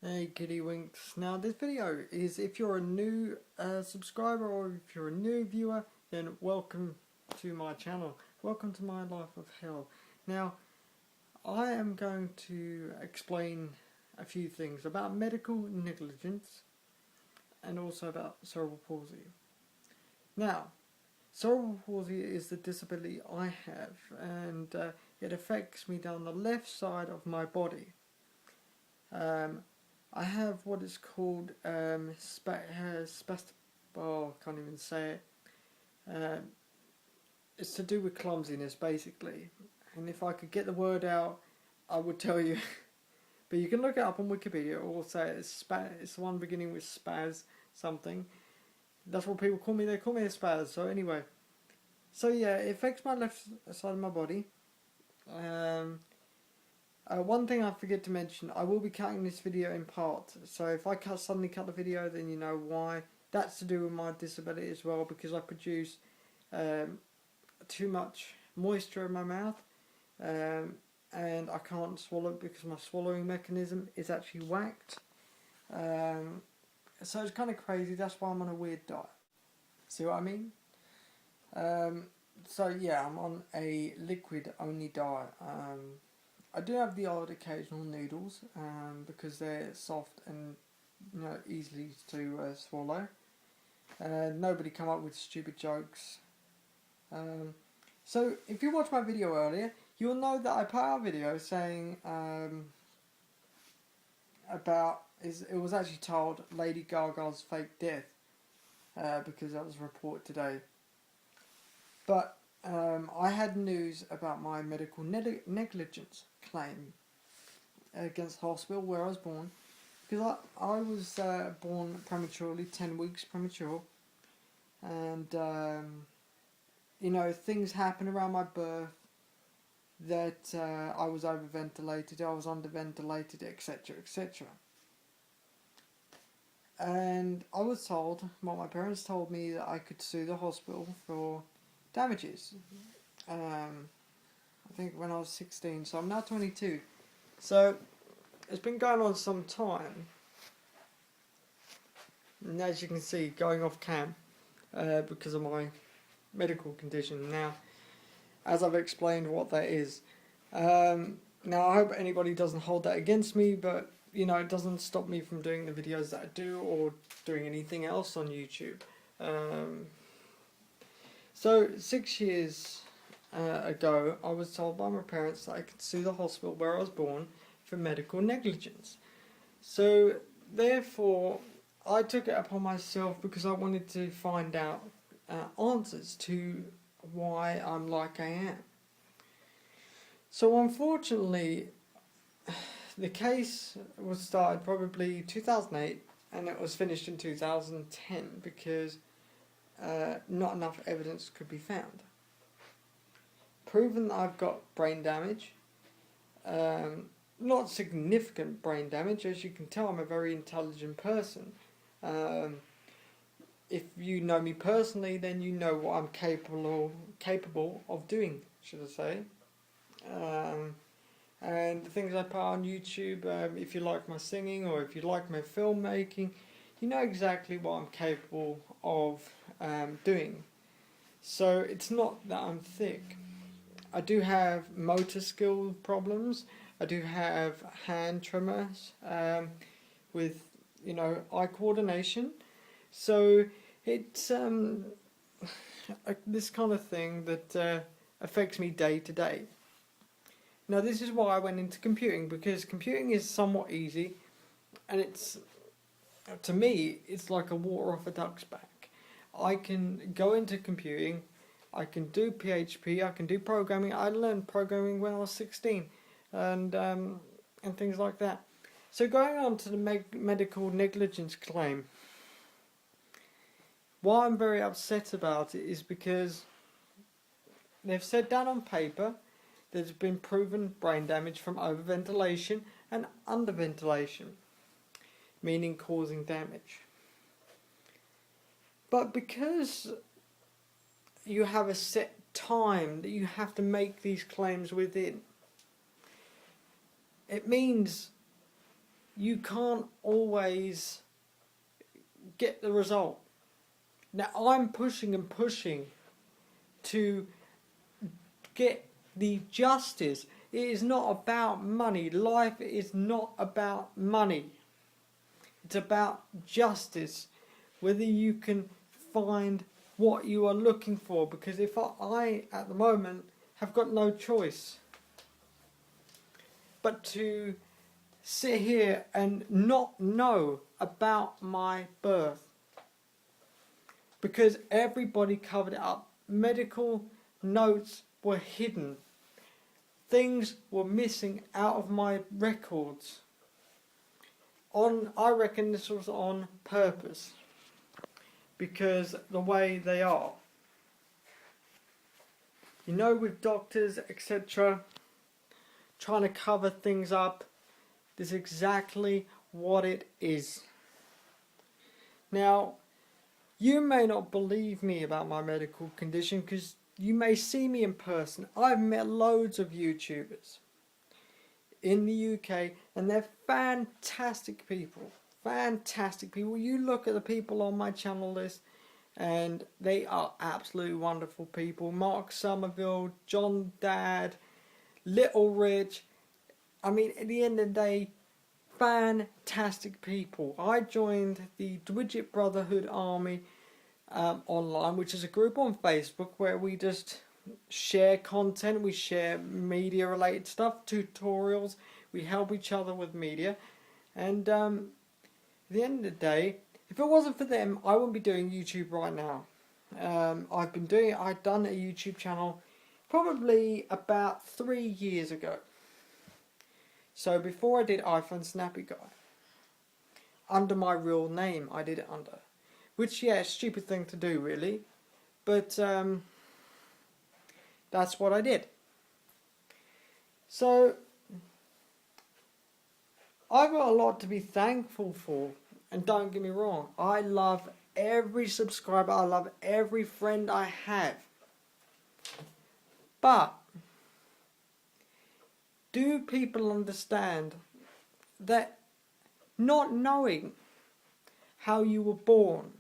Hey Kitty Winks. Now this video is if you're a new subscriber or if you're a new viewer, then welcome to my channel. Welcome to my life of hell. Now I am going to explain a few things about medical negligence and also about cerebral palsy. Now cerebral palsy is the disability I have, and it affects me down the left side of my body. I have what is called oh, I can't even say it. It's to do with clumsiness, basically. And if I could get the word out, I would tell you. But you can look it up on Wikipedia, or say it's the one beginning with spaz something. That's what people call me. They call me a spaz. So anyway, so yeah, it affects my left side of my body. One thing I forget to mention, I will be cutting this video in parts, so if I suddenly cut the video, then you know why. That's to do with my disability as well, because I produce too much moisture in my mouth, and I can't swallow because my swallowing mechanism is actually whacked. So it's kind of crazy, that's why I'm on a weird diet. See what I mean? So yeah, I'm on a liquid only diet. I do have the odd occasional noodles because they're soft and easily to swallow. Nobody come up with stupid jokes. So if you watched my video earlier, you'll know that I put out a video saying it was actually titled Lady Gaga's Fake Death because that was reported today. But I had news about my medical negligence claim against the hospital where I was born, because I was born prematurely, 10 weeks premature, and things happened around my birth that I was overventilated, I was underventilated, etc, etc. And I was told, well, my parents told me that I could sue the hospital for damages. I think when I was 16, so I'm now 22. So it's been going on some time, and as you can see, going off cam because of my medical condition. Now, as I've explained what that is, now I hope anybody doesn't hold that against me, but it doesn't stop me from doing the videos that I do or doing anything else on YouTube. So 6 years ago, I was told by my parents that I could sue the hospital where I was born for medical negligence. So therefore, I took it upon myself because I wanted to find out answers to why I'm like I am. So unfortunately, the case was started probably 2008 and it was finished in 2010 because not enough evidence could be found. Proven that I've got brain damage, not significant brain damage. As you can tell, I'm a very intelligent person. If you know me personally, then you know what I'm capable of doing, should I say. And the things I put on YouTube, if you like my singing or if you like my filmmaking, you know exactly what I'm capable of doing. So it's not that I'm thick. I do have motor skill problems. I do have hand tremors with, eye coordination. So it's this kind of thing that affects me day to day. Now this is why I went into computing, because computing is somewhat easy, and to me, it's like a water off a duck's back. I can go into computing, I can do PHP, I can do programming. I learned programming when I was 16, and things like that. So going on to the medical negligence claim, why I'm very upset about it is because they've said down on paper there's been proven brain damage from overventilation and underventilation, meaning causing damage. But because you have a set time that you have to make these claims within, it means you can't always get the result. Now I'm pushing and pushing to get the justice. It is not about money. Life is not about money. It's about justice. Whether you can find what you are looking for. Because if I at the moment, have got no choice but to sit here and not know about my birth. Because everybody covered it up. Medical notes were hidden. Things were missing out of my records. I reckon this was on purpose. Because the way they are. You know, with doctors, etc., trying to cover things up, this is exactly what it is. Now, you may not believe me about my medical condition because you may see me in person. I've met loads of YouTubers in the UK and they're fantastic people. Fantastic people. You look at the people on my channel list and they are absolutely wonderful people. Mark Somerville, John Dad, Little Rich. I mean, at the end of the day, fantastic people. I joined the Dwidget Brotherhood Army online, which is a group on Facebook where we just share content, we share media related stuff, tutorials, we help each other with media. And at the end of the day, if it wasn't for them, I wouldn't be doing YouTube right now. I'd done a YouTube channel probably about 3 years ago. So before I did iPhone Snappy Guy, under my real name I did it under. Which, yeah, stupid thing to do really. But that's what I did. So I've got a lot to be thankful for. And don't get me wrong, I love every subscriber, I love every friend I have. But do people understand that not knowing how you were born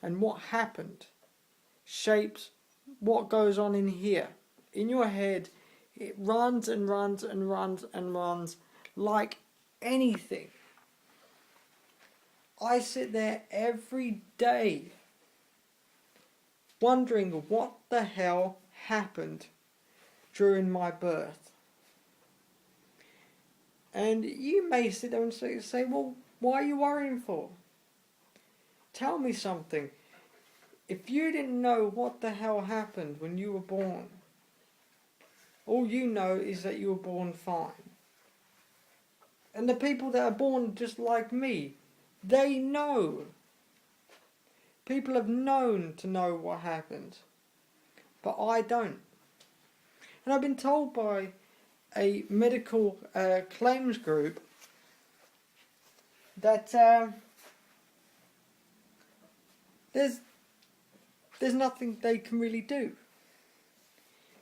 and what happened shapes what goes on in here? In your head, it runs and runs and runs and runs like anything. I sit there every day wondering what the hell happened during my birth. And you may sit there and say, well, why are you worrying for? Tell me something. If you didn't know what the hell happened when you were born, all you know is that you were born fine. And the people that are born just like me, they know. People have known to know what happened. But I don't. And I've been told by a medical claims group that there's nothing they can really do.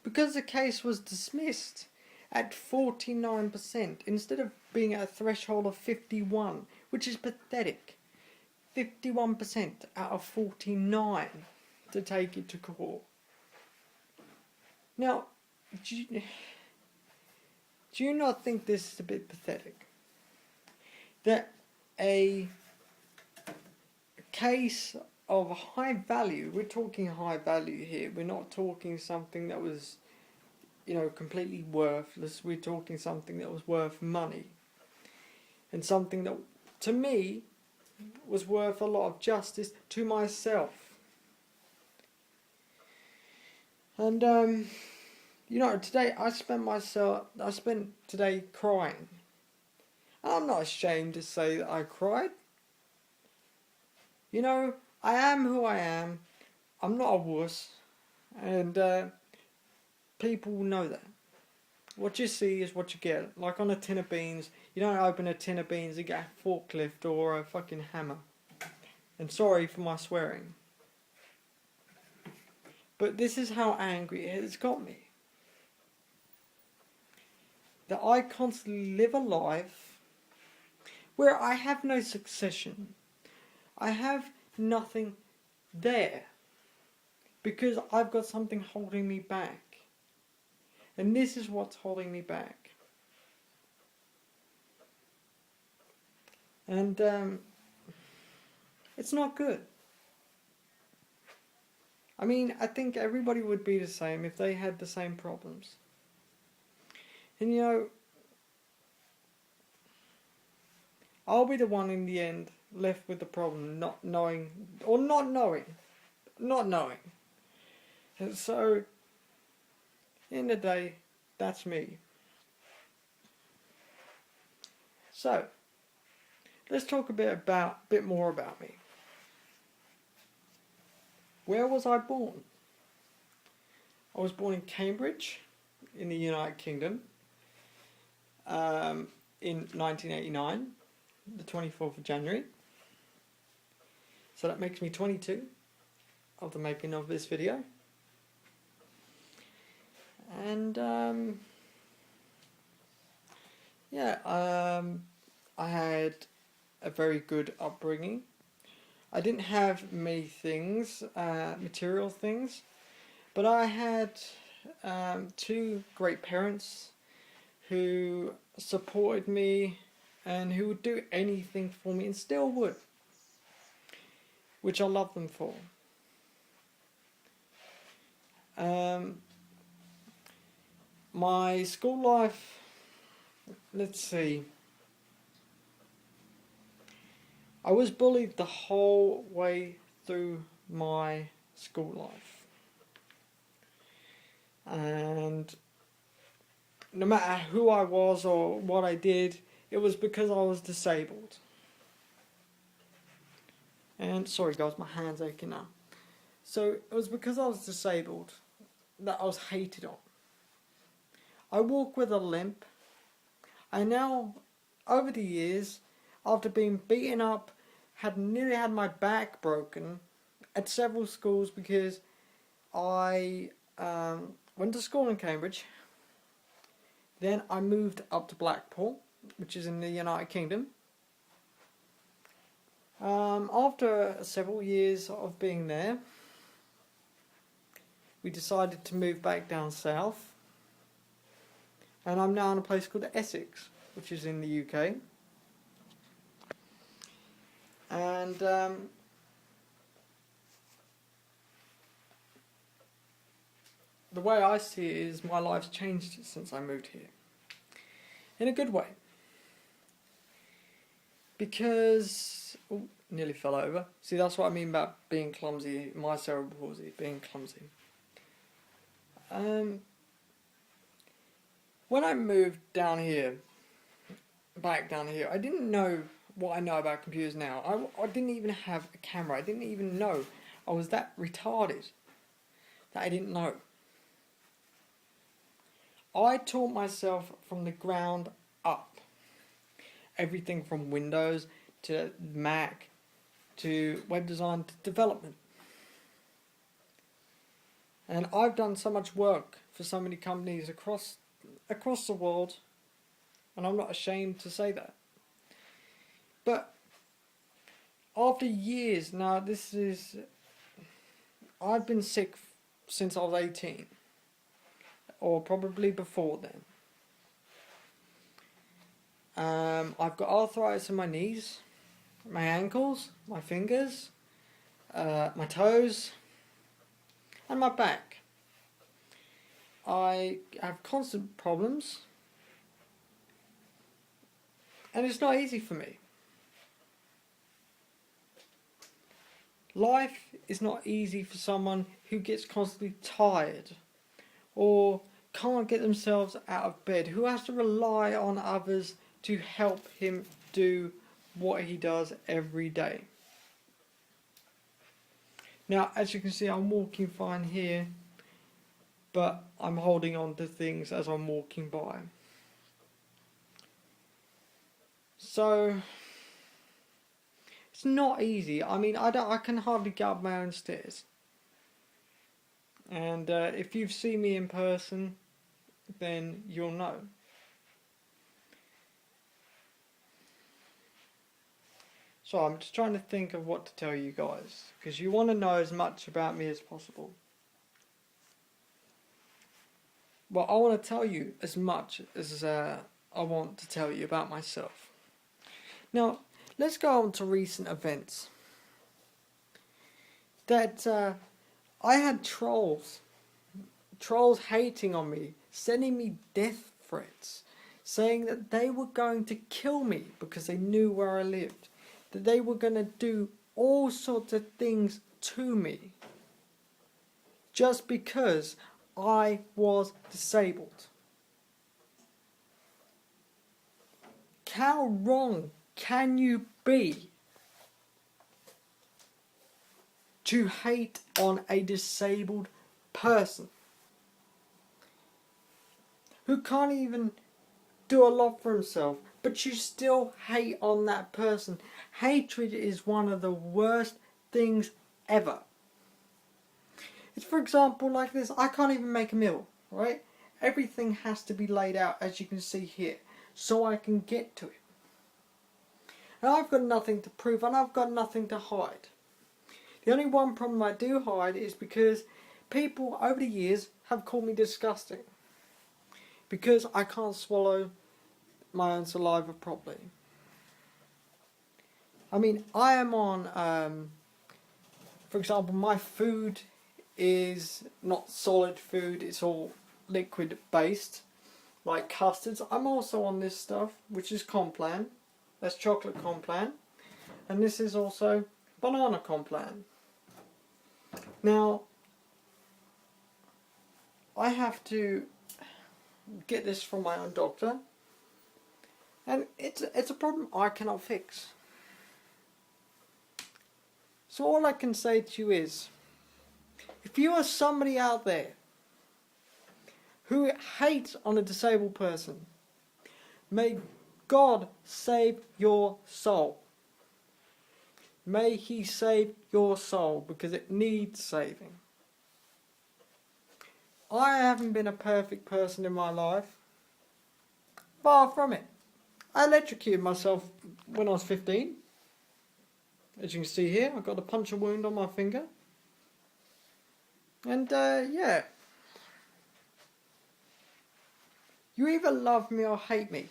Because the case was dismissed at 49% instead of being at a threshold of 51, which is pathetic. 51% out of 49 to take it to court. Now, do you not think this is a bit pathetic? That a case of high value, we're talking high value here, we're not talking something that was, completely worthless, we're talking something that was worth money. And something that, to me, was worth a lot of justice to myself. And, today I spent today crying. I'm not ashamed to say that I cried. I am who I am. I'm not a wuss. And people know that. What you see is what you get. Like on a tin of beans, you don't open a tin of beans and get a forklift or a fucking hammer. And sorry for my swearing. But this is how angry it has got me. That I constantly live a life where I have no succession. I have nothing there because I've got something holding me back. And this is what's holding me back. And it's not good. I mean, I think everybody would be the same if they had the same problems. And you know, I'll be the one in the end left with the problem, not knowing. And so, in the day, that's me. So, let's talk a bit more about me. Where was I born? I was born in Cambridge, in the United Kingdom, in 1989, the 24th of January. So that makes me 22 of the making of this video. And I had a very good upbringing. I didn't have many things, material things, but I had two great parents who supported me and who would do anything for me and still would, which I love them for. My school life, let's see. I was bullied the whole way through my school life. And no matter who I was or what I did, it was because I was disabled. And sorry guys, my hand's aching now. So it was because I was disabled that I was hated on. I walk with a limp. I now, over the years, after being beaten up, nearly had my back broken at several schools because I went to school in Cambridge. Then I moved up to Blackpool, which is in the United Kingdom. After several years of being there, we decided to move back down south. And I'm now in a place called Essex, which is in the UK. And the way I see it is my life's changed since I moved here. In a good way. Because... Oh, nearly fell over. See, that's what I mean about being clumsy. My cerebral palsy, being clumsy. When I moved down here, back down here, I didn't know what I know about computers now. I didn't even have a camera. I didn't even know I was that retarded that I didn't know. I taught myself from the ground up. Everything from Windows to Mac to web design to development. And I've done so much work for so many companies across the world, and I'm not ashamed to say that. But after years now, I've been sick since I was 18, or probably before then. I've got arthritis in my knees, my ankles, my fingers, my toes, and my back. I have constant problems, and it's not easy for me. Life is not easy for someone who gets constantly tired or can't get themselves out of bed, who has to rely on others to help him do what he does every day. Now, as you can see, I'm walking fine here, but I'm holding on to things as I'm walking by. So, it's not easy. I mean, I can hardly get up my own stairs. And if you've seen me in person, then you'll know. So I'm just trying to think of what to tell you guys, because you want to know as much about me as possible. Well, I want to tell you as much as I want to tell you about myself. Now, let's go on to recent events. That I had trolls hating on me, sending me death threats, saying that they were going to kill me because they knew where I lived, that they were going to do all sorts of things to me just because I was disabled. How wrong can you be to hate on a disabled person who can't even do a lot for himself, but you still hate on that person? Hatred is one of the worst things ever. It's, for example, like this. I can't even make a meal, right? Everything has to be laid out, as you can see here, so I can get to it. And I've got nothing to prove, and I've got nothing to hide. The only one problem I do hide is because people over the years have called me disgusting, because I can't swallow my own saliva properly. I mean, I am on, for example, my food is not solid food, it's all liquid based, like custards. I'm also on this stuff, which is Complan. That's chocolate Complan. And this is also banana Complan. Now, I have to get this from my own doctor, and it's a problem I cannot fix. So all I can say to you is, if you are somebody out there who hates on a disabled person, may God save your soul. May He save your soul, because it needs saving. I haven't been a perfect person in my life. Far from it. I electrocuted myself when I was 15. As you can see here, I've got a puncture wound on my finger. And yeah. You either love me or hate me.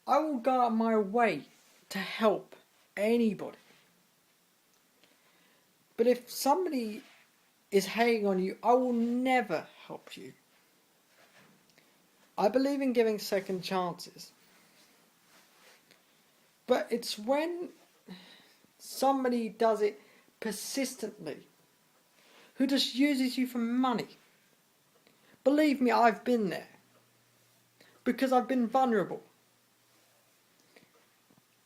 I will go out of my way to help anybody. But if somebody is hating on you, I will never help you. I believe in giving second chances. But it's when somebody does it persistently, who just uses you for money. Believe me, I've been there. Because I've been vulnerable.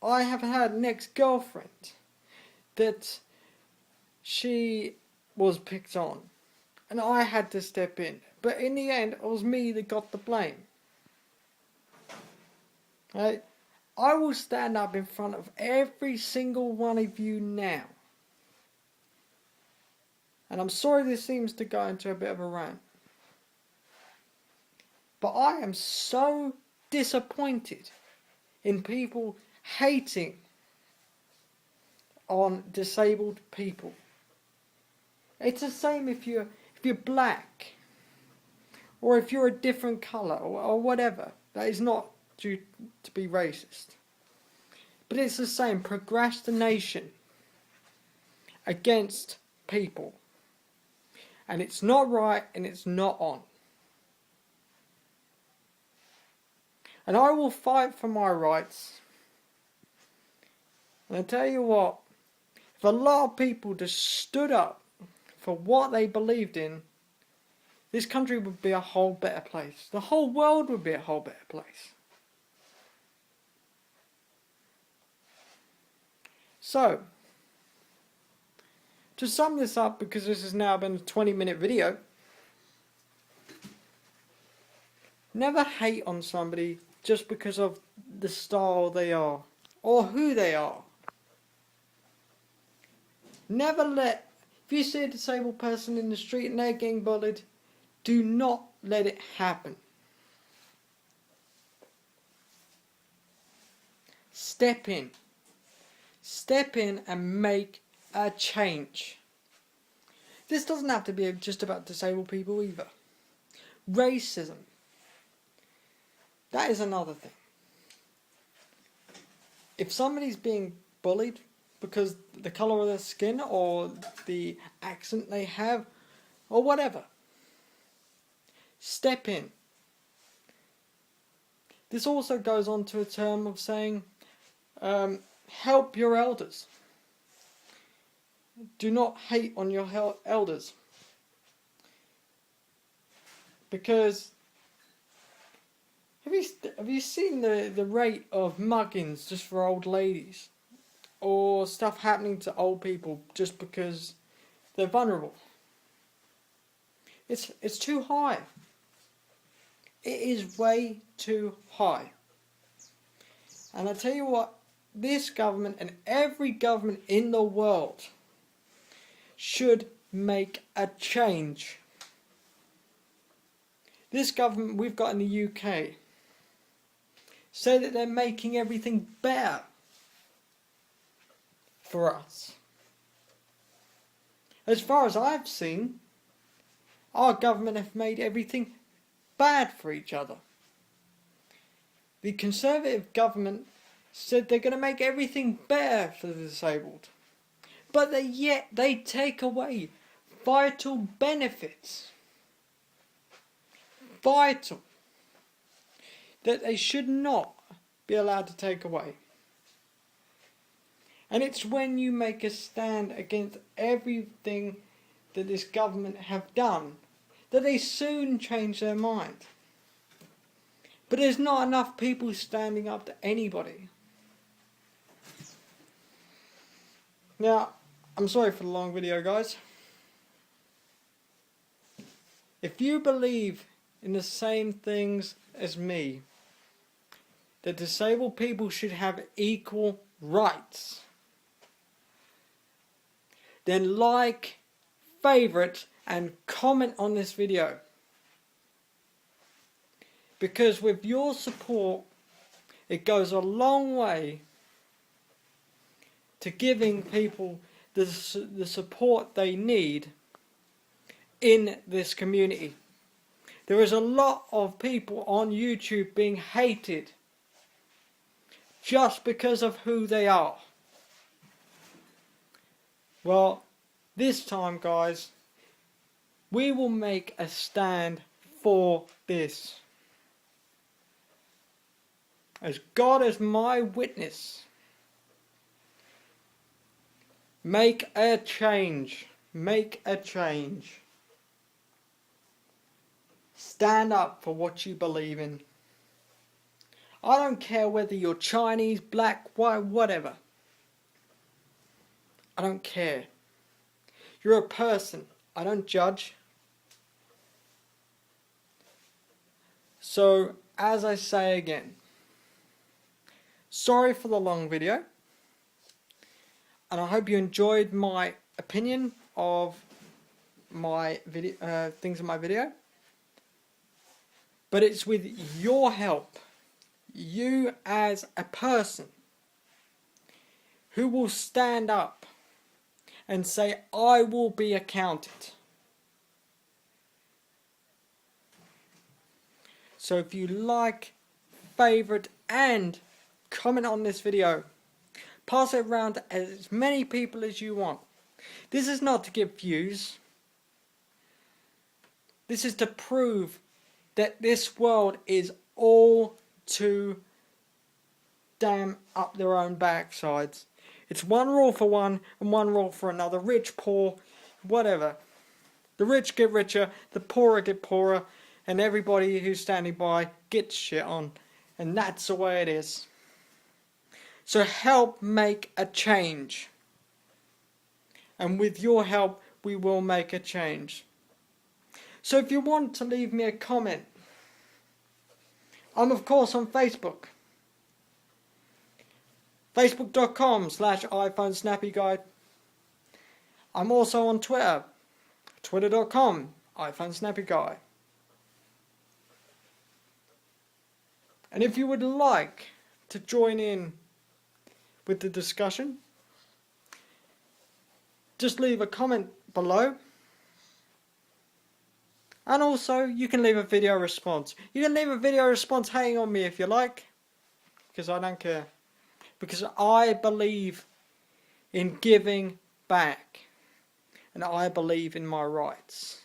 I have had an ex-girlfriend that she was picked on, and I had to step in. But in the end, it was me that got the blame. Right? I will stand up in front of every single one of you now. And I'm sorry this seems to go into a bit of a rant. But I am so disappointed in people hating on disabled people. It's the same if you're black, or if you're a different colour, or whatever. That is not due to be racist. But it's the same procrastination against people. And it's not right, and it's not on. And I will fight for my rights. And I tell you what, if a lot of people just stood up for what they believed in, this country would be a whole better place. The whole world would be a whole better place. So, to sum this up, because this has now been a 20-minute video, never hate on somebody just because of the style they are, or who they are. Never let, if you see a disabled person in the street and they're getting bullied, do not let it happen. Step in. Step in and make a change. This doesn't have to be just about disabled people either. Racism. That is another thing. If somebody's being bullied because the colour of their skin or the accent they have or whatever, step in. This also goes on to a term of saying, help your elders. Do not hate on your elders. Because have you seen the rate of muggings just for old ladies? Or stuff happening to old people just because they're vulnerable? It's too high. It is way too high. And I tell you what, this government and every government in the world should make a change. This government we've got in the UK say that they're making everything better for us. As far as I've seen, our government have made everything bad for each other. The Conservative government said they're going to make everything better for the disabled. But yet they take away vital benefits. Vital. That they should not be allowed to take away. And it's when you make a stand against everything that this government have done that they soon change their mind. But there's not enough people standing up to anybody. Now, I'm sorry for the long video, guys. If you believe in the same things as me, that disabled people should have equal rights, then like, favourite and comment on this video. Because with your support, it goes a long way to giving people the support they need in this community. There is a lot of people on YouTube being hated just because of who they are. Well, this time, guys, we will make a stand for this. As God is my witness, make a change. Make a change. Stand up for what you believe in. I don't care whether you're Chinese, black, white, whatever. I don't care. You're a person. I don't judge. So, as I say again, sorry for the long video. And I hope you enjoyed my opinion of my video, things in my video. But it's with your help, you as a person, who will stand up and say, I will be accounted. So if you like, favourite and comment on this video, pass it around to as many people as you want. This is not to get views. This is to prove that this world is all too damn up their own backsides. It's one rule for one and one rule for another. Rich, poor, whatever. The rich get richer, the poorer get poorer, and everybody who's standing by gets shit on. And that's the way it is. So help make a change. And with your help, we will make a change. So if you want to leave me a comment, I'm of course on Facebook. Facebook.com/iPhoneSnappyGuide. I'm also on Twitter. Twitter.com/iPhoneSnappyGuide. And if you would like to join in with the discussion, just leave a comment below. And also, you can leave a video response. You can leave a video response hating on me if you like, because I don't care. Because I believe in giving back, and I believe in my rights.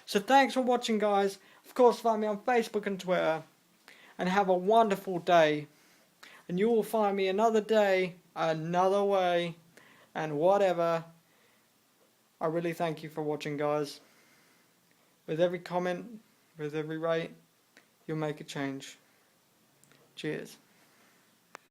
So thanks for watching, guys. Of course, find me on Facebook and Twitter, and have a wonderful day. And you will find me another day, another way, and whatever. I really thank you for watching, guys. With every comment, with every rate, you'll make a change. Cheers.